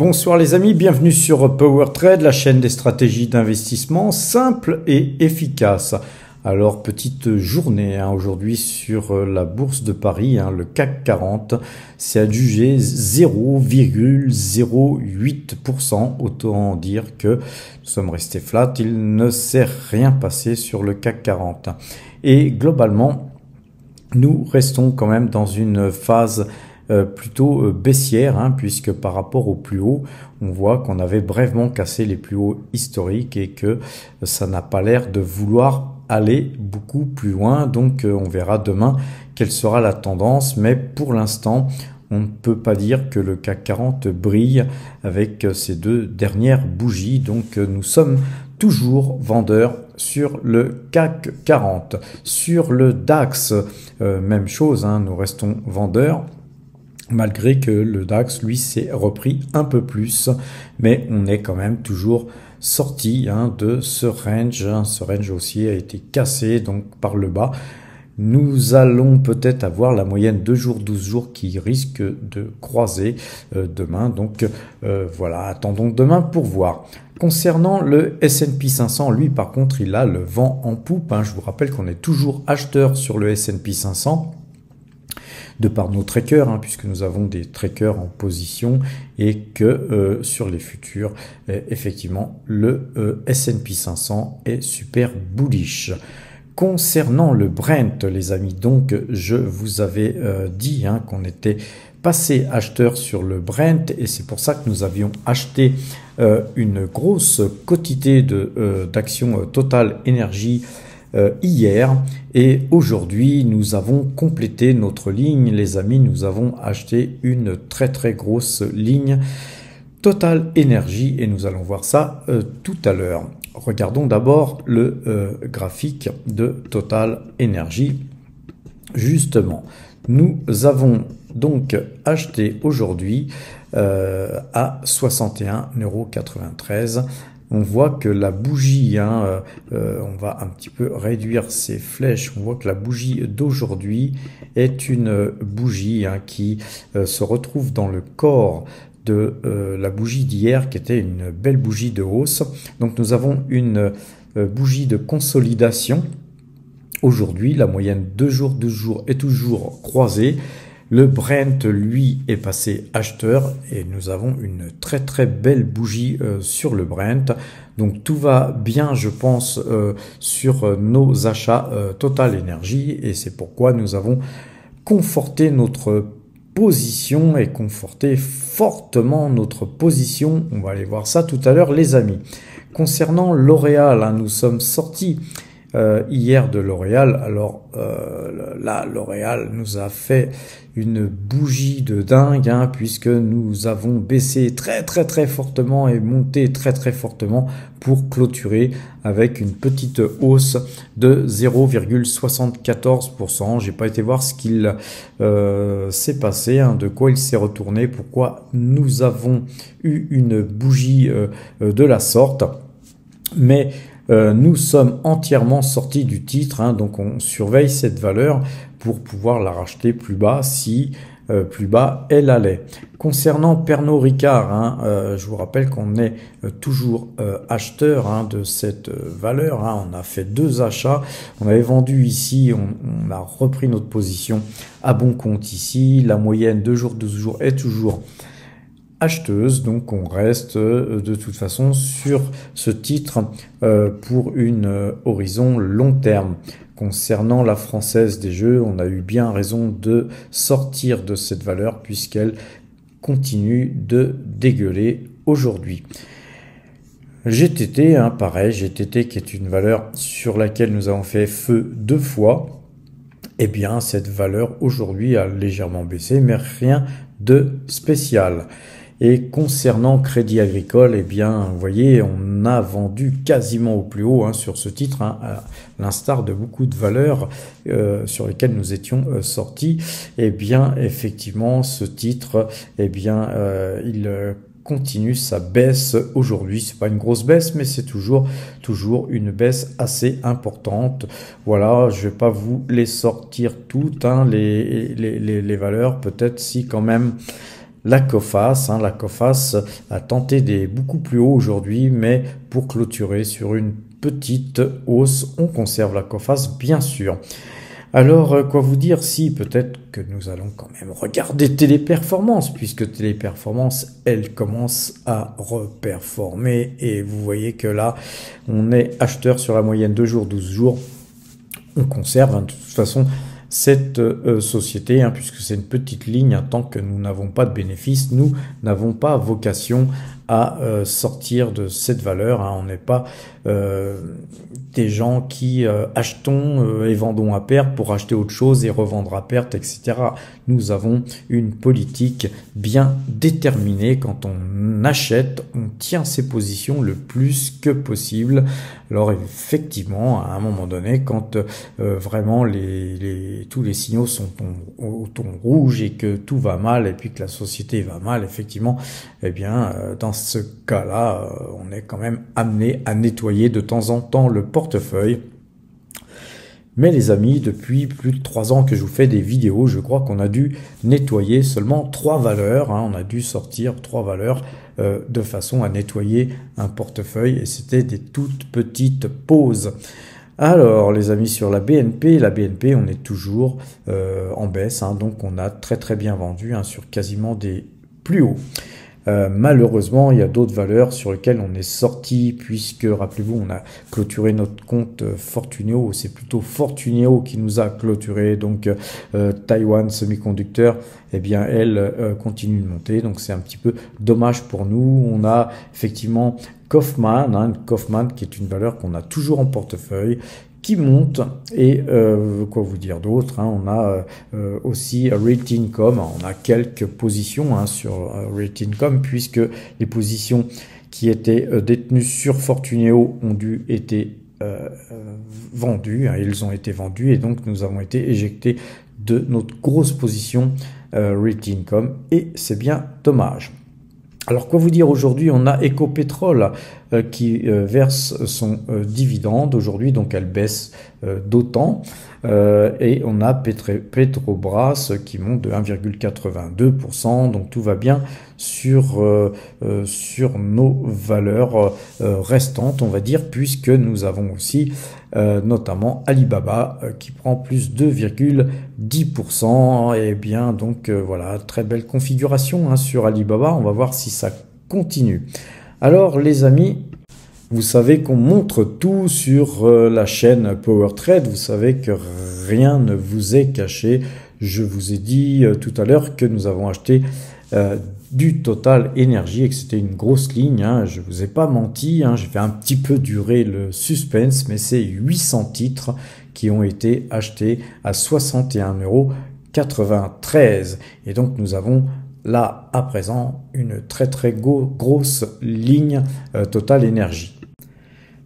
Bonsoir les amis, bienvenue sur PowerTrade, la chaîne des stratégies d'investissement simples et efficaces. Alors petite journée aujourd'hui sur la bourse de Paris, le CAC 40, c'est adjugé 0,08%, autant dire que nous sommes restés flat, il ne s'est rien passé sur le CAC 40. Et globalement, nous restons quand même dans une phase plutôt baissière, puisque par rapport au plus haut, on voit qu'on avait brièvement cassé les plus hauts historiques et que ça n'a pas l'air de vouloir aller beaucoup plus loin. Donc on verra demain quelle sera la tendance, mais pour l'instant, on ne peut pas dire que le CAC 40 brille avec ces deux dernières bougies. Donc nous sommes toujours vendeurs sur le CAC 40. Sur le DAX, même chose, nous restons vendeurs. Malgré que le DAX, lui, s'est repris un peu plus, mais on est quand même toujours sorti de ce range. Ce range aussi a été cassé donc par le bas. Nous allons peut-être avoir la moyenne 2 jours, 12 jours qui risque de croiser demain. Donc voilà, attendons demain pour voir. Concernant le S&P 500, lui par contre, il a le vent en poupe. Je vous rappelle qu'on est toujours acheteur sur le S&P 500. De par nos trackers, puisque nous avons des trackers en position et que sur les futurs, effectivement, le S&P 500 est super bullish. Concernant le Brent, les amis, donc je vous avais dit qu'on était passé acheteur sur le Brent et c'est pour ça que nous avions acheté une grosse quantité d'actions Total Energy hier, et aujourd'hui nous avons complété notre ligne, les amis. Nous avons acheté une très grosse ligne Total Energy et nous allons voir ça tout à l'heure. Regardons d'abord le graphique de Total Energy. Justement, nous avons donc acheté aujourd'hui à 61,93 €. On voit que la bougie, on va un petit peu réduire ces flèches, on voit que la bougie d'aujourd'hui est une bougie qui se retrouve dans le corps de la bougie d'hier, qui était une belle bougie de hausse. Donc nous avons une bougie de consolidation. Aujourd'hui, la moyenne 2 jours, 12 jours est toujours croisée. Le Brent, lui, est passé acheteur et nous avons une très belle bougie sur le Brent. Donc tout va bien, je pense, sur nos achats Total Energy et c'est pourquoi nous avons conforté notre position et conforté fortement notre position. On va aller voir ça tout à l'heure, les amis. Concernant L'Oréal, nous sommes sortis hier de L'Oréal. Alors là, L'Oréal nous a fait une bougie de dingue, puisque nous avons baissé très fortement et monté très fortement pour clôturer avec une petite hausse de 0,74%. J'ai pas été voir ce qu'il s'est passé, de quoi il s'est retourné, pourquoi nous avons eu une bougie de la sorte, mais nous sommes entièrement sortis du titre, donc on surveille cette valeur pour pouvoir la racheter plus bas si plus bas elle allait. Concernant Pernod Ricard, je vous rappelle qu'on est toujours acheteur de cette valeur. On a fait 2 achats, on avait vendu ici, on a repris notre position à bon compte ici. La moyenne 2 jours, 12 jours est toujours acheteuse, donc on reste de toute façon sur ce titre pour une horizon long terme. Concernant la Française des Jeux, on a eu bien raison de sortir de cette valeur puisqu'elle continue de dégueuler aujourd'hui. GTT, pareil, GTT qui est une valeur sur laquelle nous avons fait feu 2 fois. Eh bien, cette valeur aujourd'hui a légèrement baissé, mais rien de spécial. Et concernant Crédit Agricole, eh bien, vous voyez, on a vendu quasiment au plus haut sur ce titre, à l'instar de beaucoup de valeurs sur lesquelles nous étions sortis. Eh bien, effectivement, ce titre, il continue sa baisse aujourd'hui. C'est pas une grosse baisse, mais c'est toujours une baisse assez importante. Voilà, je vais pas vous les sortir toutes, les valeurs, peut-être si quand même. la Coface. La Coface a tenté des beaucoup plus haut aujourd'hui, mais pour clôturer sur une petite hausse, on conserve la Coface bien sûr. Alors, quoi vous dire si peut-être que nous allons quand même regarder Téléperformance, puisque Téléperformance, elle commence à reperformer, et vous voyez que là, on est acheteur sur la moyenne 2 jours, 12 jours, on conserve, de toute façon, cette société, puisque c'est une petite ligne, tant que nous n'avons pas de bénéfices, nous n'avons pas vocation à sortir de cette valeur. On n'est pas des gens qui achetons et vendons à perte pour acheter autre chose et revendre à perte, etc. Nous avons une politique bien déterminée. Quand on achète, on tient ses positions le plus que possible. Alors effectivement, à un moment donné, quand vraiment tous les signaux sont au ton rouge et que tout va mal et puis que la société va mal, effectivement, eh bien, dans ce cas-là, on est quand même amené à nettoyer de temps en temps le portefeuille. Mais les amis, depuis plus de 3 ans que je vous fais des vidéos, je crois qu'on a dû nettoyer seulement 3 valeurs. On a dû sortir 3 valeurs de façon à nettoyer un portefeuille, et c'était des toutes petites pauses. Alors les amis, sur la BNP, on est toujours en baisse, donc on a très bien vendu sur quasiment des plus hauts. Malheureusement, il y a d'autres valeurs sur lesquelles on est sorti, puisque, rappelez-vous, on a clôturé notre compte Fortuneo. C'est plutôt Fortuneo qui nous a clôturé. Donc, Taiwan Semiconductor, eh bien, elle continue de monter. Donc, c'est un petit peu dommage pour nous. On a effectivement Kaufman, Kaufman qui est une valeur qu'on a toujours en portefeuille, qui monte, et quoi vous dire d'autre, on a aussi Rate.com, on a quelques positions sur Rate.com, puisque les positions qui étaient détenues sur Fortuneo ont dû être vendues, ils ont été vendus, et donc nous avons été éjectés de notre grosse position Rate.com, et c'est bien dommage. Alors, quoi vous dire, aujourd'hui, on a Ecopetrol qui verse son dividende aujourd'hui, donc elle baisse d'autant, et on a Petrobras qui monte de 1,82%, donc tout va bien sur nos valeurs restantes, on va dire, puisque nous avons aussi notamment Alibaba qui prend plus 2,10%, et bien donc voilà, très belle configuration sur Alibaba. On va voir si ça continue. Alors les amis, vous savez qu'on montre tout sur la chaîne PowerTrade, vous savez que rien ne vous est caché. Je vous ai dit tout à l'heure que nous avons acheté du Total Energy et que c'était une grosse ligne, je vous ai pas menti, j'ai fait un petit peu durer le suspense, mais c'est 800 titres qui ont été achetés à 61,93 €, et donc nous avons là à présent une très grosse ligne Total Energy.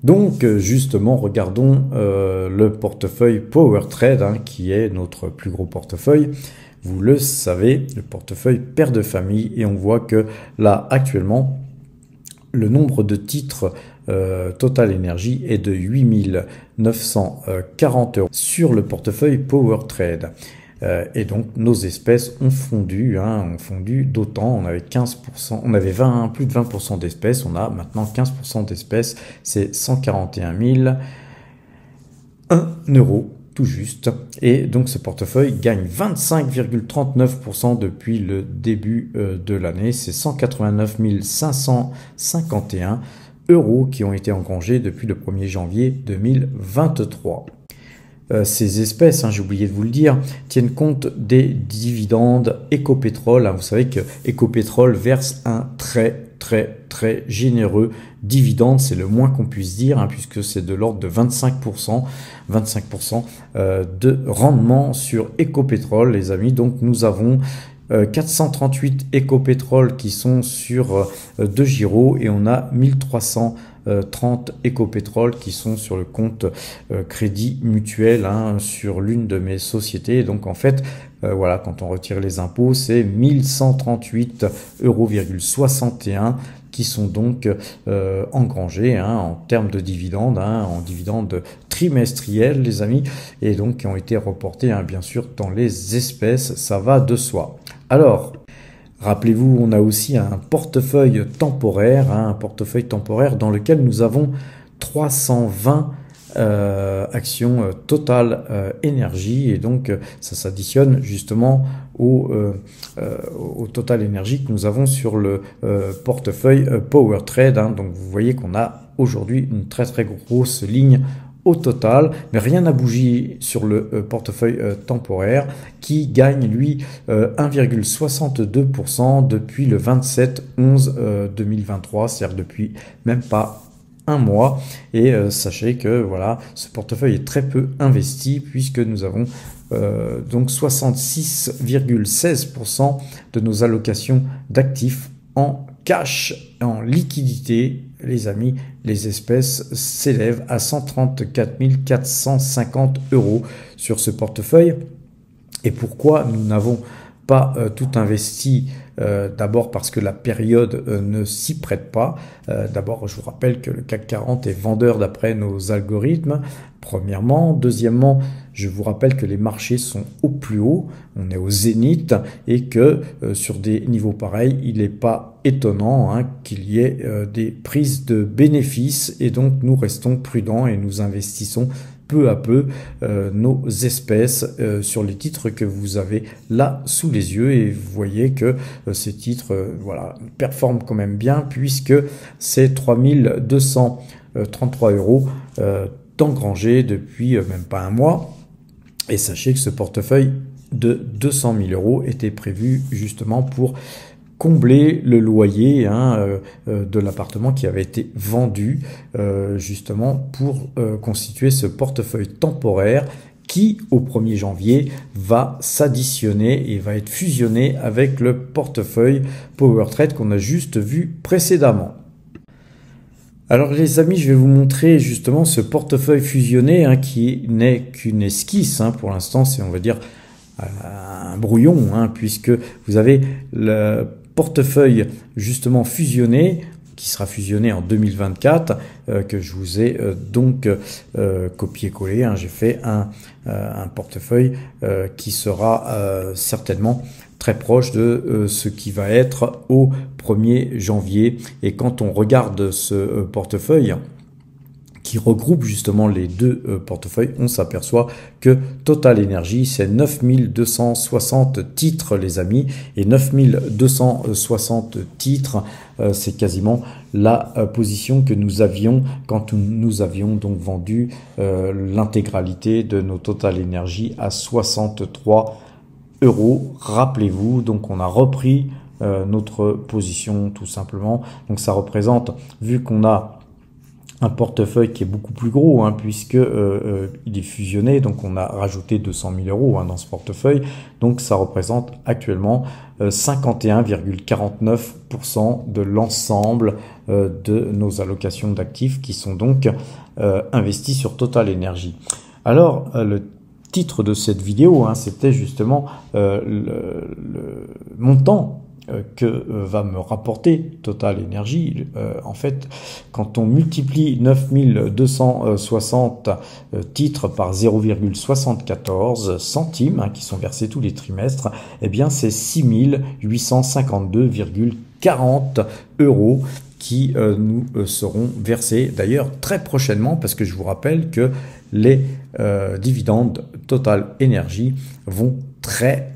Donc justement, regardons le portefeuille PowerTrade qui est notre plus gros portefeuille. Vous le savez, le portefeuille père de famille, et on voit que là actuellement le nombre de titres Total Energy est de 8940 € sur le portefeuille PowerTrade. Et donc nos espèces ont fondu, d'autant. On avait 15%, on avait plus de 20% d'espèces, on a maintenant 15% d'espèces, c'est 141 001 € tout juste. Et donc ce portefeuille gagne 25,39% depuis le début de l'année, c'est 189 551 € qui ont été engrangés depuis le 1er janvier 2023. Ces espèces, j'ai oublié de vous le dire, tiennent compte des dividendes Ecopetrol. Vous savez que Ecopetrol verse un très généreux dividende, c'est le moins qu'on puisse dire, puisque c'est de l'ordre de 25% de rendement sur Ecopetrol, les amis. Donc nous avons 438 Ecopetrol qui sont sur 2 giros, et on a 1330 Ecopetrol qui sont sur le compte Crédit Mutuel sur l'une de mes sociétés. Et donc en fait, voilà, quand on retire les impôts, c'est 1138,61 € qui sont donc engrangés en termes de dividendes, en dividendes trimestriels, les amis, et donc qui ont été reportés bien sûr dans les espèces, ça va de soi. Alors, Rappelez-vous, on a aussi un portefeuille temporaire, hein, un portefeuille temporaire dans lequel nous avons 320 actions Total Énergie, et donc ça s'additionne justement au Total Énergie que nous avons sur le portefeuille Power Trade, hein. Donc vous voyez qu'on a aujourd'hui une très très grosse ligne au total, mais rien n'a bougé sur le portefeuille temporaire qui gagne lui 1,62% depuis le 27/11/2023, c'est-à-dire depuis même pas un mois. Et sachez que voilà, ce portefeuille est très peu investi puisque nous avons donc 66,16% de nos allocations d'actifs en cash, en liquidité. Les amis, les espèces s'élèvent à 134 450 € sur ce portefeuille. Et pourquoi nous n'avons pas tout investi? D'abord parce que la période ne s'y prête pas. D'abord, je vous rappelle que le CAC 40 est vendeur d'après nos algorithmes, premièrement. Deuxièmement, je vous rappelle que les marchés sont au plus haut, on est au zénith, et que sur des niveaux pareils, il n'est pas étonnant hein, qu'il y ait des prises de bénéfices, et donc nous restons prudents et nous investissons peu à peu nos espèces sur les titres que vous avez là sous les yeux, et vous voyez que ces titres voilà, performent quand même bien puisque c'est 3233 € d'engrangés depuis même pas un mois. Et sachez que ce portefeuille de 200 000 € était prévu justement pour combler le loyer de l'appartement qui avait été vendu justement pour constituer ce portefeuille temporaire qui, au 1er janvier, va s'additionner et va être fusionné avec le portefeuille Power Trade qu'on a juste vu précédemment. Alors les amis, je vais vous montrer justement ce portefeuille fusionné hein, qui n'est qu'une esquisse. Hein, pour l'instant, c'est on va dire un brouillon, hein, puisque vous avez le portefeuille justement fusionné, qui sera fusionné en 2024, que je vous ai donc copié-collé. Hein. J'ai fait un portefeuille qui sera certainement très proche de ce qui va être au 1er janvier. Et quand on regarde ce portefeuille qui regroupe justement les deux portefeuilles, on s'aperçoit que Total Energy, c'est 9260 titres, les amis, et 9260 titres, c'est quasiment la position que nous avions quand nous avions donc vendu l'intégralité de nos Total Energy à 63 €. Rappelez-vous, donc on a repris notre position tout simplement. Donc ça représente, vu qu'on a un portefeuille qui est beaucoup plus gros, hein, puisque il est fusionné, donc on a rajouté 200 000 € hein, dans ce portefeuille, donc ça représente actuellement 51,49% de l'ensemble de nos allocations d'actifs qui sont donc investis sur Total Energy. Alors le titre de cette vidéo, hein, c'était justement le montant que va me rapporter Total Energy. En fait, quand on multiplie 9260 titres par 0,74 centimes hein, qui sont versés tous les trimestres, eh bien c'est 6852,40 € qui nous seront versés d'ailleurs très prochainement, parce que je vous rappelle que les dividendes Total Energy vont très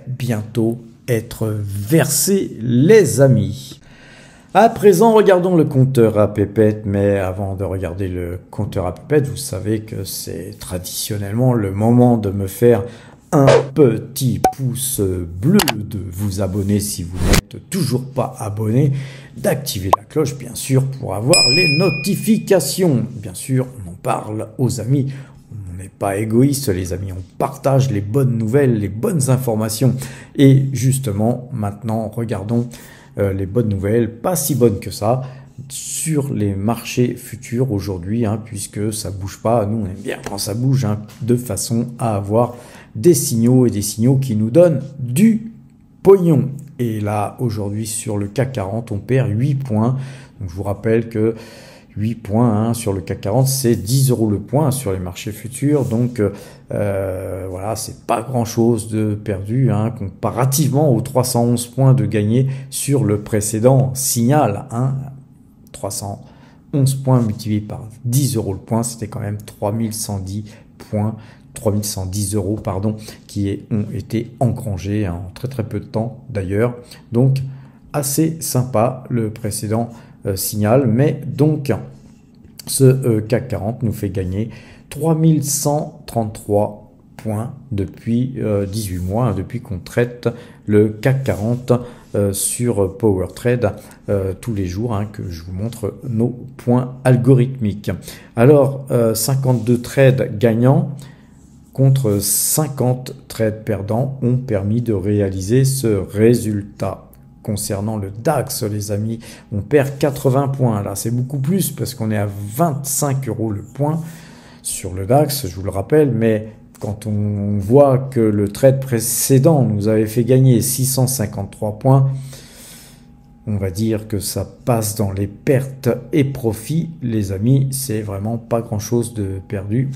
bientôt être versés, les amis. À présent, regardons le compteur à pépette, mais avant de regarder le compteur à pépette, vous savez que c'est traditionnellement le moment de me faire un petit pouce bleu, de vous abonner si vous n'êtes toujours pas abonné, d'activer la cloche bien sûr pour avoir les notifications. Bien sûr, on en parle aux amis. On n'est pas égoïste, les amis, on partage les bonnes nouvelles, les bonnes informations. Et justement, maintenant, regardons les bonnes nouvelles, pas si bonnes que ça, sur les marchés futurs aujourd'hui, hein, puisque ça bouge pas. Nous, on aime bien quand ça bouge, hein, de façon à avoir des signaux, et des signaux qui nous donnent du pognon. Et là, aujourd'hui, sur le CAC 40, on perd 8 points. Donc, je vous rappelle que 8 points hein, sur le CAC 40, c'est 10 € le point sur les marchés futurs. Donc voilà, c'est pas grand-chose de perdu hein, comparativement aux 311 points de gagné sur le précédent signal. Hein, 311 points multipliés par 10 € le point, c'était quand même 3110 points. 3110 € pardon, qui ont été engrangés en très très peu de temps d'ailleurs. Donc assez sympa le précédent signal, mais donc ce CAC 40 nous fait gagner 3133 points depuis 18 mois, hein, depuis qu'on traite le CAC 40 sur PowerTrade tous les jours, hein, que je vous montre nos points algorithmiques. Alors 52 trades gagnants contre 50 trades perdants ont permis de réaliser ce résultat. Concernant le DAX, les amis, on perd 80 points. Là, c'est beaucoup plus parce qu'on est à 25 € le point sur le DAX, je vous le rappelle. Mais quand on voit que le trade précédent nous avait fait gagner 653 points, on va dire que ça passe dans les pertes et profits. Les amis, c'est vraiment pas grand-chose de perdu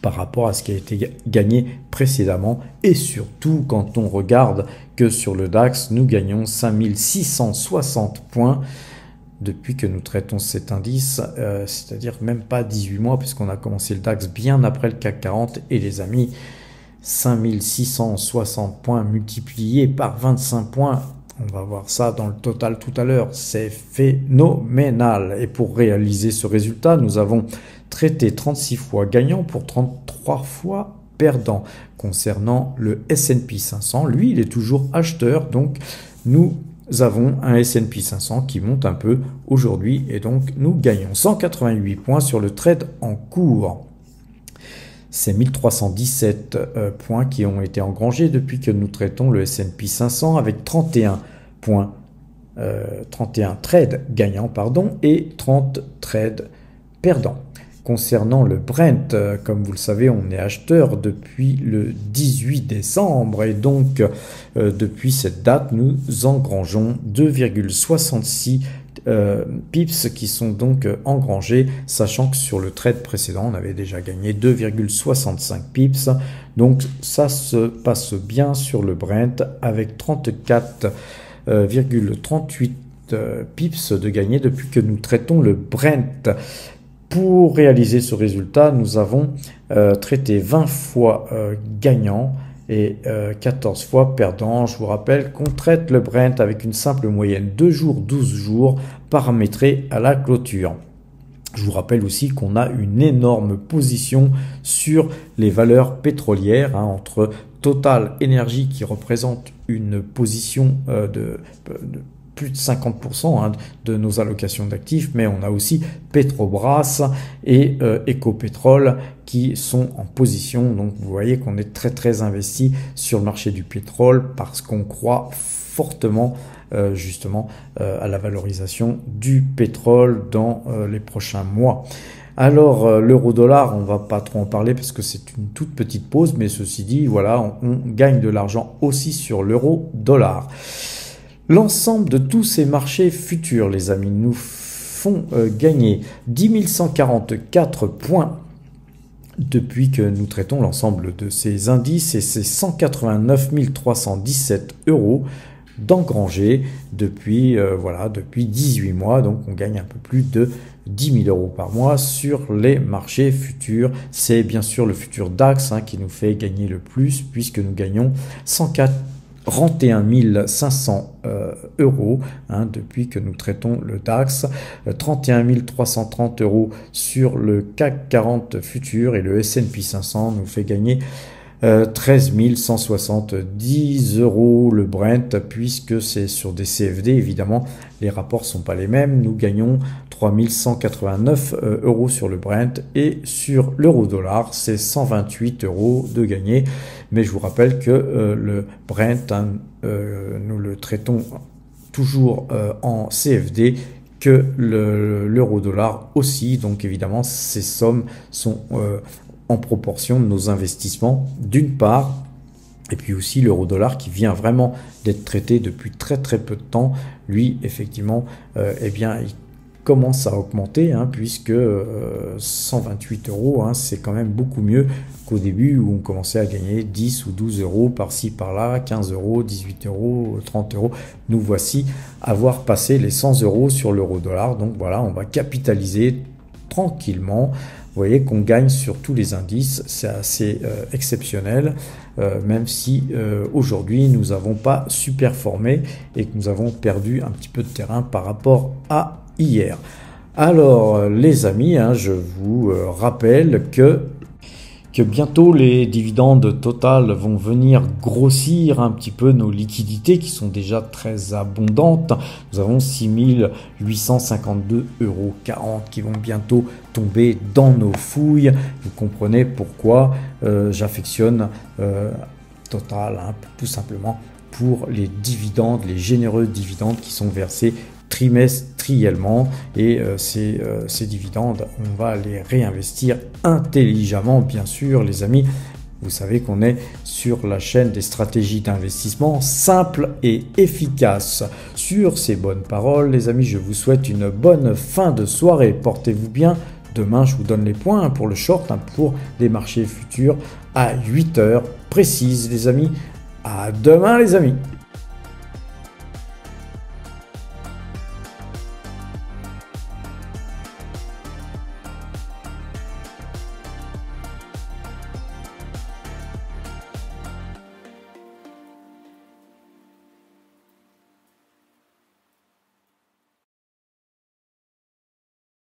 par rapport à ce qui a été gagné précédemment, et surtout quand on regarde que sur le DAX, nous gagnons 5660 points depuis que nous traitons cet indice, c'est-à-dire même pas 18 mois, puisqu'on a commencé le DAX bien après le CAC 40, et les amis, 5660 points multipliés par 25 points, on va voir ça dans le total tout à l'heure, c'est phénoménal. Et pour réaliser ce résultat, nous avons traité 36 fois gagnant pour 33 fois perdant. Concernant le S&P 500, lui, il est toujours acheteur, donc nous avons un S&P 500 qui monte un peu aujourd'hui, et donc nous gagnons 188 points sur le trade en cours. C'est 1317 points qui ont été engrangés depuis que nous traitons le S&P 500 avec 31 points, 31 trades gagnants pardon, et 30 trades perdants. Concernant le Brent, comme vous le savez, on est acheteur depuis le 18 décembre et donc depuis cette date, nous engrangeons 2,66 pips qui sont donc engrangés, sachant que sur le trade précédent, on avait déjà gagné 2,65 pips. Donc ça se passe bien sur le Brent avec 34,38 pips de gagné depuis que nous traitons le Brent. Pour réaliser ce résultat, nous avons traité 20 fois gagnant et 14 fois perdant. Je vous rappelle qu'on traite le Brent avec une simple moyenne 2 jours, 12 jours paramétrée à la clôture. Je vous rappelle aussi qu'on a une énorme position sur les valeurs pétrolières, hein, entre Total Energy qui représente une position de plus de 50% hein, de nos allocations d'actifs, mais on a aussi Petrobras et Ecopetrol qui sont en position. Donc vous voyez qu'on est très très investi sur le marché du pétrole parce qu'on croit fortement justement à la valorisation du pétrole dans les prochains mois. Alors l'euro-dollar, on va pas trop en parler parce que c'est une toute petite pause, mais ceci dit, voilà, on gagne de l'argent aussi sur l'euro-dollar. L'ensemble de tous ces marchés futurs, les amis, nous font gagner 10 144 points depuis que nous traitons l'ensemble de ces indices, et c'est 189 317 € d'engranger depuis, voilà, depuis 18 mois. Donc on gagne un peu plus de 10 000 € par mois sur les marchés futurs. C'est bien sûr le futur DAX hein, qui nous fait gagner le plus, puisque nous gagnons 141 500 € hein, depuis que nous traitons le DAX, 31 330 € sur le CAC 40 futur, et le S&P 500 nous fait gagner 13 170 € le Brent, puisque c'est sur des CFD, évidemment, les rapports sont pas les mêmes. Nous gagnons 3 189 € sur le Brent, et sur l'euro-dollar, c'est 128 € de gagné. Mais je vous rappelle que le Brent, hein, nous le traitons toujours en CFD, que l'euro-dollar aussi. Donc évidemment, ces sommes sont en proportion de nos investissements d'une part, et puis aussi l'euro-dollar qui vient vraiment d'être traité depuis très très peu de temps. Lui, effectivement, eh bien, il commence à augmenter, hein, puisque 128 euros, hein, c'est quand même beaucoup mieux qu'au début où on commençait à gagner 10 ou 12 euros par-ci par-là, 15 euros, 18 euros, 30 euros. Nous voici avoir passé les 100 euros sur l'euro-dollar. Donc voilà, on va capitaliser tranquillement. Vous voyez qu'on gagne sur tous les indices, c'est assez exceptionnel, même si aujourd'hui nous n'avons pas superformé et que nous avons perdu un petit peu de terrain par rapport à hier. Alors les amis, hein, je vous rappelle que bientôt les dividendes Total vont venir grossir un petit peu nos liquidités qui sont déjà très abondantes. Nous avons 6 852,40 € qui vont bientôt tomber dans nos fouilles. Vous comprenez pourquoi j'affectionne Total, hein, tout simplement pour les dividendes, les généreux dividendes qui sont versés trimestriellement, et ces dividendes, on va les réinvestir intelligemment, bien sûr, les amis. Vous savez qu'on est sur la chaîne des stratégies d'investissement simples et efficaces. Sur ces bonnes paroles, les amis, je vous souhaite une bonne fin de soirée. Portez-vous bien. Demain, je vous donne les points pour le short, pour les marchés futurs à 8 heures précises, les amis. À demain, les amis.